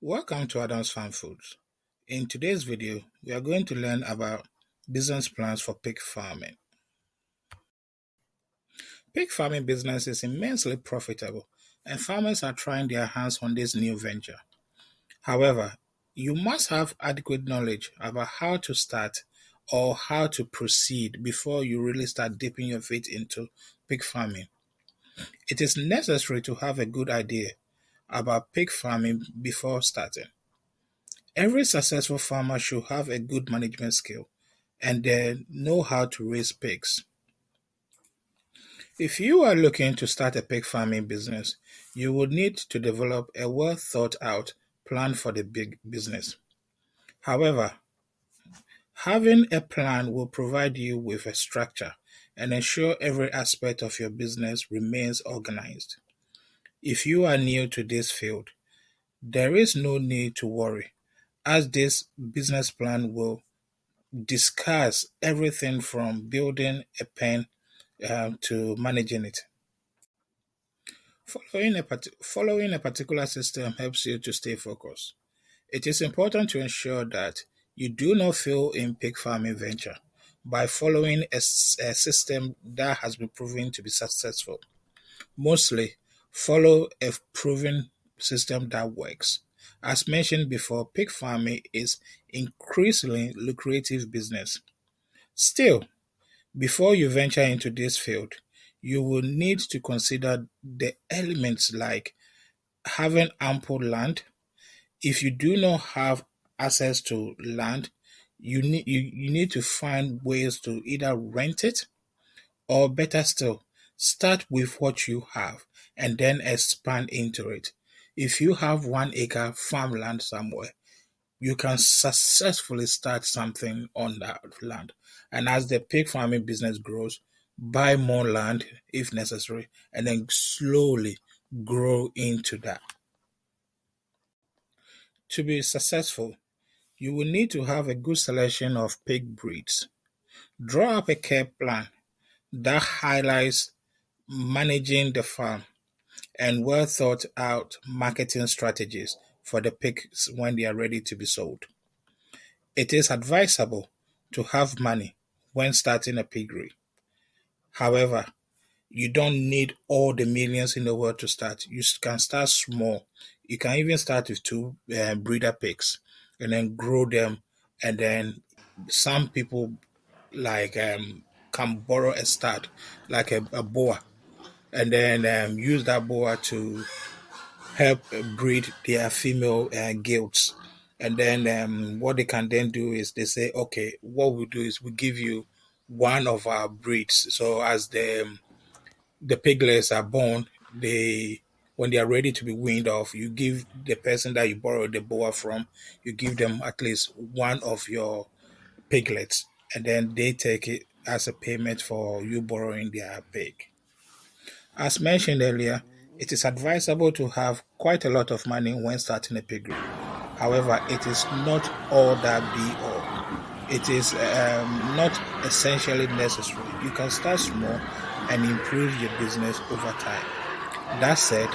Welcome to Adam's Farm Foods. In today's video, we are going to learn about business plans for pig farming. Pig farming business is immensely profitable, and farmers are trying their hands on this new venture. However, you must have adequate knowledge about how to start or how to proceed before you really start dipping your feet into pig farming. It is necessary to have a good idea about pig farming before starting. Every successful farmer should have a good management skill and they know how to raise pigs. If you are looking to start a pig farming business, you will need to develop a well thought out plan for the big business. However, having a plan will provide you with a structure and ensure every aspect of your business remains organized. If you are new to this field, there is no need to worry, as this business plan will discuss everything from building a pen to managing it. Following a particular system helps you to stay focused. It is important to ensure that you do not fail in pig farming venture by following a system that has been proven to be successful. Mostly, follow a proven system that works. As mentioned before, pig farming is increasingly lucrative business. Still, before you venture into this field, you will need to consider the elements like having ample land. If you do not have access to land, you need to find ways to either rent it or better still, start with what you have and then expand into it. If you have 1 acre farmland somewhere, you can successfully start something on that land. And as the pig farming business grows, buy more land if necessary, and then slowly grow into that. To be successful, you will need to have a good selection of pig breeds. Draw up a care plan that highlights managing the farm and well thought out marketing strategies for the pigs when they are ready to be sold. It is advisable to have money when starting a piggery. However, you don't need all the millions in the world to start. You can start small. You can even start with two breeder pigs and then grow them. And then some people like can borrow a stud, like a boa, and then use that boa to help breed their female gilts. And then what they can then do is they say, okay, what we do is we give you one of our breeds. So as the piglets are born, they when they are ready to be weaned off, you give the person that you borrowed the boa from, you give them at least one of your piglets, and then they take it as a payment for you borrowing their pig. As mentioned earlier, it is advisable to have quite a lot of money when starting a piggery. However, it is not all that be all. It is not essentially necessary. You can start small and improve your business over time. That said,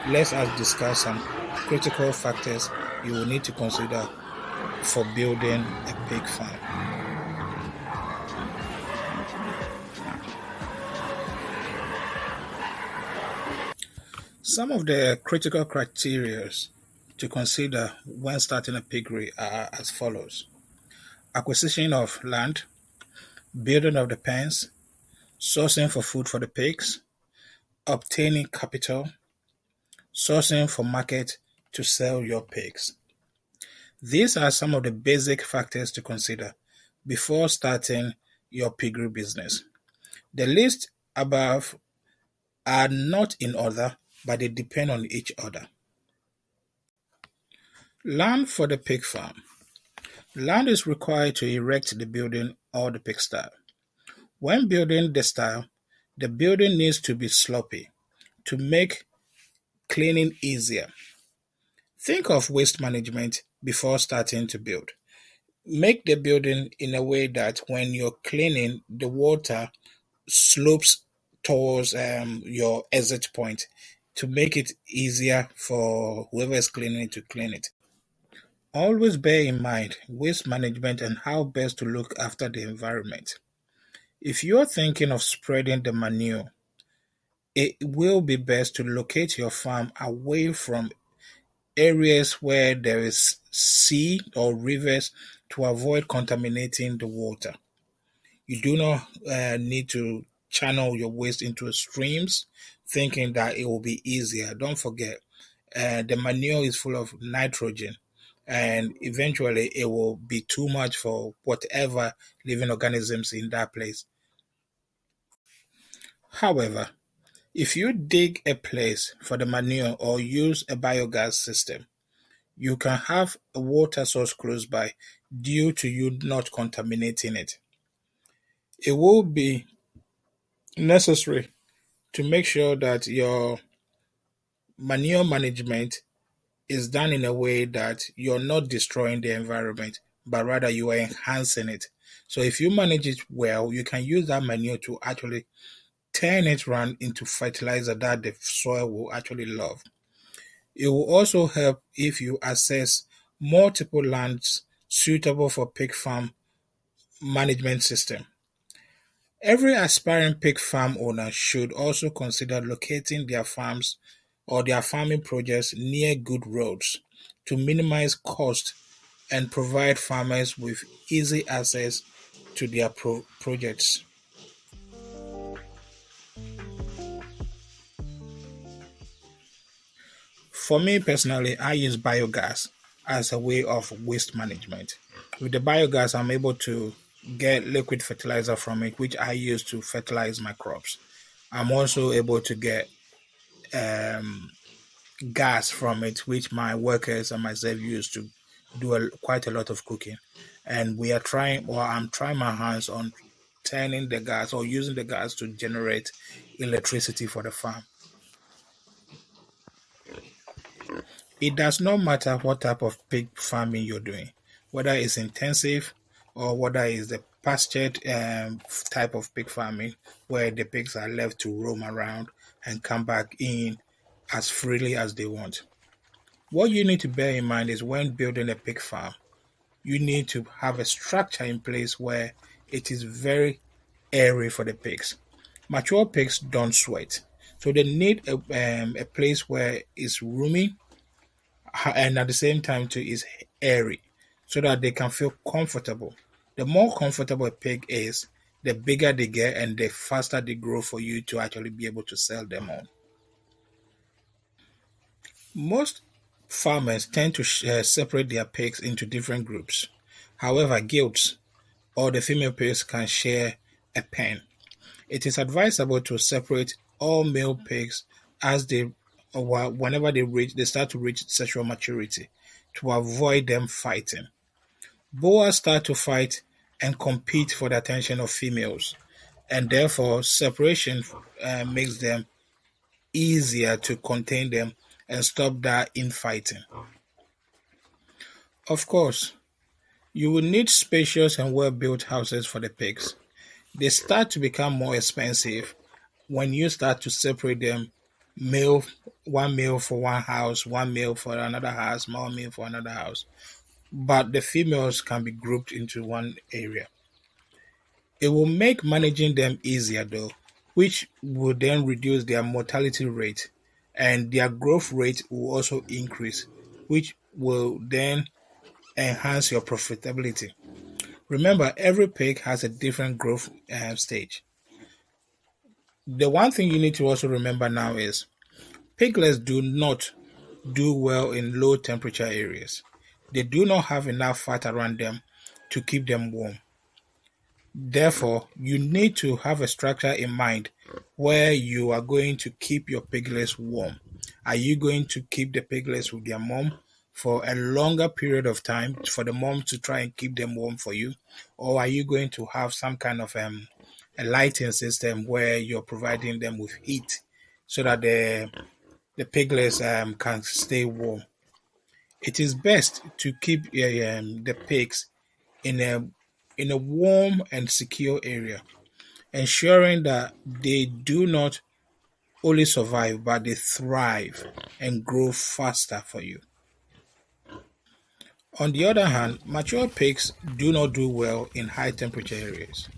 let us discuss some critical factors you will need to consider for building a pig farm. Some of the critical criteria to consider when starting a piggery are as follows: acquisition of land, building of the pens, sourcing for food for the pigs, obtaining capital, sourcing for market to sell your pigs. These are some of the basic factors to consider before starting your piggery business. The list above are not in order, but they depend on each other. Land for the pig farm. Land is required to erect the building or the pigsty. When building the style, the building needs to be sloppy to make cleaning easier. Think of waste management before starting to build. Make the building in a way that when you're cleaning, the water slopes towards your exit point to make it easier for whoever is cleaning to clean it. Always bear in mind waste management and how best to look after the environment. If you're thinking of spreading the manure, it will be best to locate your farm away from areas where there is sea or rivers to avoid contaminating the water. You do not need to channel your waste into streams thinking that it will be easier. Don't forget, the manure is full of nitrogen, and eventually it will be too much for whatever living organisms in that place. However, if you dig a place for the manure or use a biogas system, you can have a water source close by due to you not contaminating it. It will be necessary to make sure that your manure management is done in a way that you're not destroying the environment, but rather you are enhancing it. So if you manage it well, you can use that manure to actually turn it around into fertilizer that the soil will actually love. It will also help if you assess multiple lands suitable for pig farm management system. Every aspiring pig farm owner should also consider locating their farms or their farming projects near good roads to minimize cost and provide farmers with easy access to their projects. For me personally, I use biogas as a way of waste management. With the biogas, I'm able to get liquid fertilizer from it, which I use to fertilize my crops. I'm also able to get um, gas from it, which my workers and myself use to do quite a lot of cooking. And we are trying, or I'm trying my hands on turning the gas or using the gas to generate electricity for the farm. It does not matter what type of pig farming you're doing, whether it's intensive or whether it's the pastured type of pig farming where the pigs are left to roam around and come back in as freely as they want. What you need to bear in mind is when building a pig farm, you need to have a structure in place where it is very airy for the pigs. Mature pigs don't sweat, so they need a place where it's roomy and at the same time too is airy so that they can feel comfortable. The more comfortable a pig is, the bigger they get and the faster they grow for you to actually be able to sell them on. Most farmers tend to separate their pigs into different groups. However, gilts or the female pigs can share a pen. It is advisable to separate all male pigs as they or whenever they start to reach sexual maturity to avoid them fighting. Boas start to fight and compete for the attention of females, and therefore separation makes them easier to contain them and stop that infighting. Of course, you will need spacious and well-built houses for the pigs. They start to become more expensive when you start to separate them male one male for one house, one male for another house, more male for another house. But the females can be grouped into one area. It will make managing them easier though, which will then reduce their mortality rate and their growth rate will also increase, which will then enhance your profitability. Remember, every pig has a different growth stage. The one thing you need to also remember now is piglets do not do well in low temperature areas. They do not have enough fat around them to keep them warm. Therefore, you need to have a structure in mind where you are going to keep your piglets warm. Are you going to keep the piglets with their mom for a longer period of time for the mom to try and keep them warm for you? Or are you going to have some kind of a lighting system where you're providing them with heat so that the piglets can stay warm? It is best to keep the pigs in a warm and secure area, ensuring that they do not only survive but they thrive and grow faster for you. On the other hand, mature pigs do not do well in high temperature areas.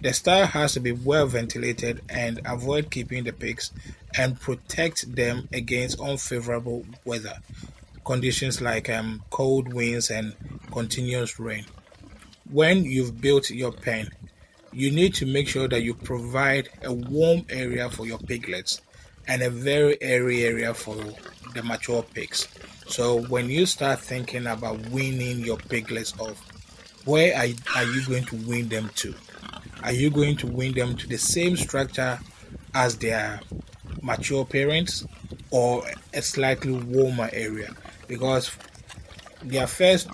The stall has to be well ventilated and avoid keeping the pigs and protect them against unfavorable weather conditions like cold winds and continuous rain. When you've built your pen, you need to make sure that you provide a warm area for your piglets and a very airy area for the mature pigs. So when you start thinking about weaning your piglets off, where are you going to wean them to? Are you going to wean them to the same structure as their mature parents or a slightly warmer area? Because their first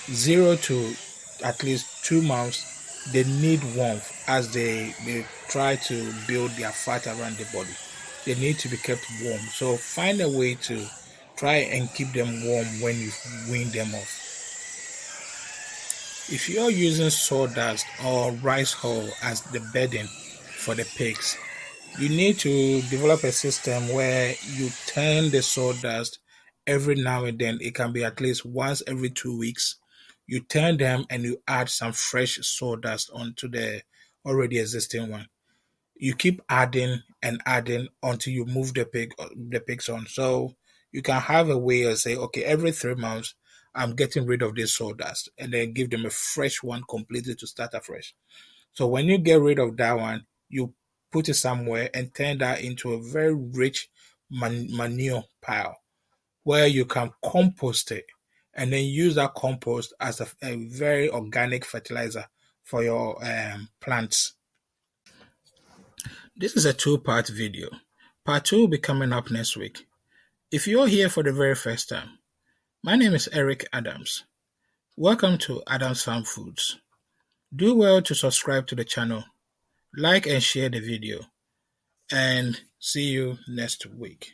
0 to at least 2 months, they need warmth as they try to build their fat around the body. They need to be kept warm. So find a way to try and keep them warm when you wean them off. If you're using sawdust or rice hull as the bedding for the pigs, you need to develop a system where you turn the sawdust every now and then. It can be at least once every 2 weeks. You turn them and you add some fresh sawdust onto the already existing one. You keep adding and adding until you move the pigs on. So you can have a way of say, okay, every 3 months I'm getting rid of this sawdust, and then give them a fresh one completely to start afresh. So when you get rid of that one, you put it somewhere and turn that into a very rich manure pile where you can compost it and then use that compost as a very organic fertilizer for your plants. This is a two-part video. Part two will be coming up next week. If you're here for the very first time, my name is Eric Adams. Welcome to Adams Farm Foods. Do well to subscribe to the channel, like and share the video, and see you next week.